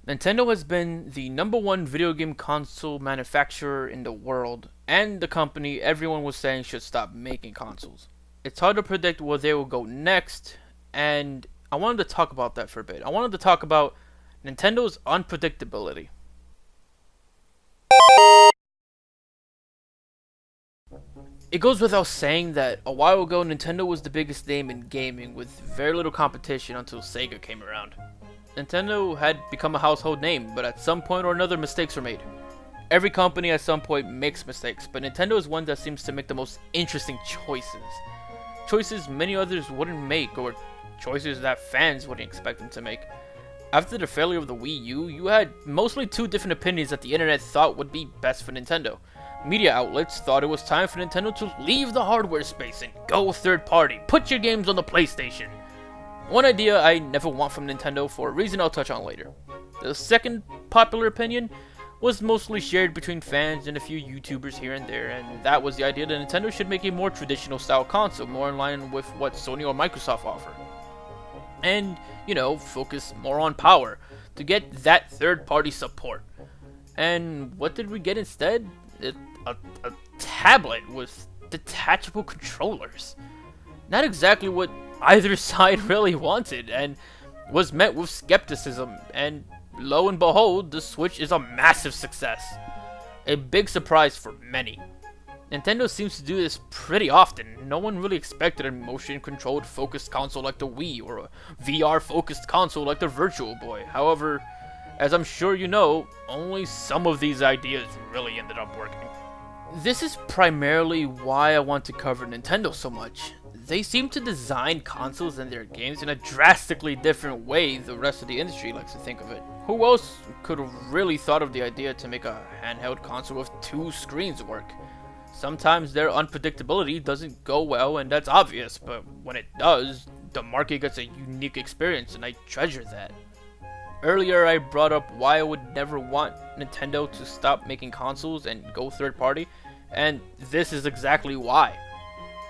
Nintendo has been the #1 video game console manufacturer in the world, and the company everyone was saying should stop making consoles. It's hard to predict where they will go next, and I wanted to talk about that for a bit. I wanted to talk about Nintendo's unpredictability. It goes without saying that a while ago Nintendo was the biggest name in gaming with very little competition until Sega came around. Nintendo had become a household name, but at some point or another mistakes were made. Every company at some point makes mistakes, but Nintendo is one that seems to make the most interesting choices. Choices many others wouldn't make, or choices that fans wouldn't expect them to make. After the failure of the Wii U, you had mostly two different opinions that the internet thought would be best for Nintendo. Media outlets thought it was time for Nintendo to leave the hardware space and go third party, put your games on the PlayStation. One idea I never want from Nintendo for a reason I'll touch on later. The second popular opinion was mostly shared between fans and a few YouTubers here and there, and that was the idea that Nintendo should make a more traditional style console, more in line with what Sony or Microsoft offer. And, focus more on power, to get that third party support. And what did we get instead? A tablet with detachable controllers. Not exactly what either side really wanted, and was met with skepticism, and lo and behold, the Switch is a massive success. A big surprise for many. Nintendo seems to do this pretty often. No one really expected a motion-controlled focused console like the Wii, or a VR-focused console like the Virtual Boy. However, as I'm sure you know, only some of these ideas really ended up working. This is primarily why I want to cover Nintendo so much. They seem to design consoles and their games in a drastically different way the rest of the industry likes to think of it. Who else could have really thought of the idea to make a handheld console with two screens work? Sometimes their unpredictability doesn't go well, and that's obvious, but when it does, the market gets a unique experience, and I treasure that. Earlier I brought up why I would never want Nintendo to stop making consoles and go third party, and this is exactly why.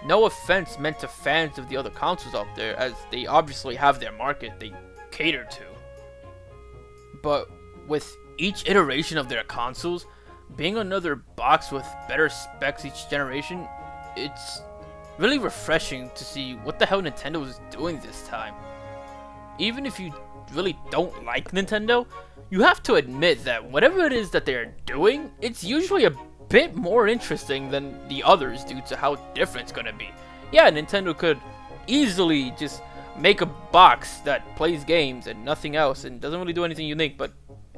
No offense meant to fans of the other consoles out there, as they obviously have their market they cater to. But with each iteration of their consoles, being another box with better specs each generation, it's really refreshing to see what the hell Nintendo is doing this time. Even if you really don't like Nintendo, you have to admit that whatever it is that they're doing, it's usually a bit more interesting than the others due to how different it's gonna be. Yeah, Nintendo could easily just make a box that plays games and nothing else and doesn't really do anything unique, but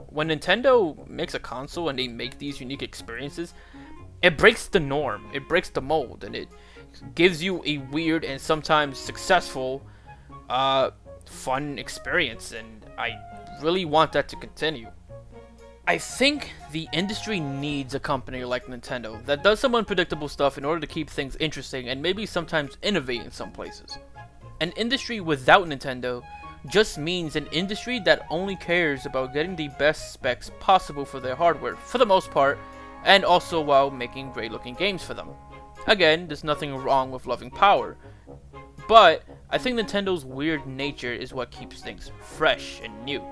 when Nintendo makes a console and they make these unique experiences, it breaks the norm, it breaks the mold, and it gives you a weird and sometimes successful, fun experience, and I really want that to continue. I think the industry needs a company like Nintendo that does some unpredictable stuff in order to keep things interesting and maybe sometimes innovate in some places. An industry without Nintendo just means an industry that only cares about getting the best specs possible for their hardware, for the most part, and also while making great looking games for them. Again, there's nothing wrong with loving power, but I think Nintendo's weird nature is what keeps things fresh and new.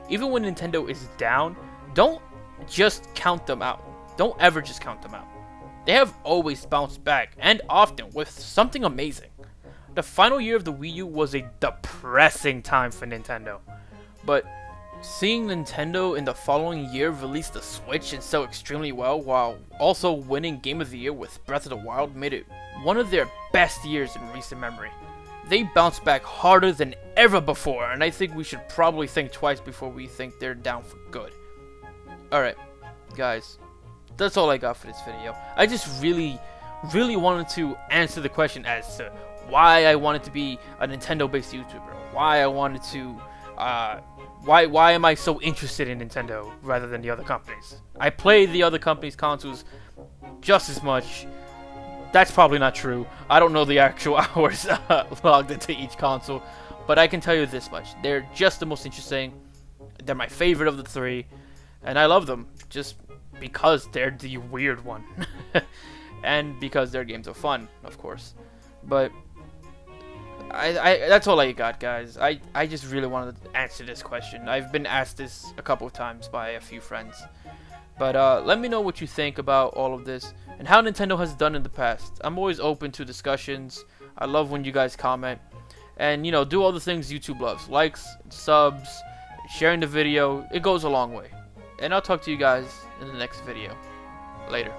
Even when Nintendo is down, don't just count them out. Don't ever just count them out. They have always bounced back, and often with something amazing. The final year of the Wii U was a depressing time for Nintendo, but seeing Nintendo in the following year release the Switch and sell extremely well while also winning Game of the Year with Breath of the Wild made it one of their best years in recent memory. They bounced back harder than ever before, and I think we should probably think twice before we think they're down for good. Alright, guys, that's all I got for this video. I just really wanted to answer the question as to why I wanted to be a Nintendo-based YouTuber, why I wanted to, why am I so interested in Nintendo rather than the other companies. I play the other companies' consoles just as much. That's probably not true. I don't know the actual hours logged into each console, but I can tell you this much. They're just the most interesting. They're my favorite of the three, and I love them just because they're the weird one. And because their games are fun, of course. But That's all I got, guys. I just really wanted to answer this question. I've been asked this a couple of times by a few friends. But let me know what you think about all of this and how Nintendo has done in the past. I'm always open to discussions. I love when you guys comment. And, you know, do all the things YouTube loves. Likes, subs, sharing the video. It goes a long way. And I'll talk to you guys in the next video. Later.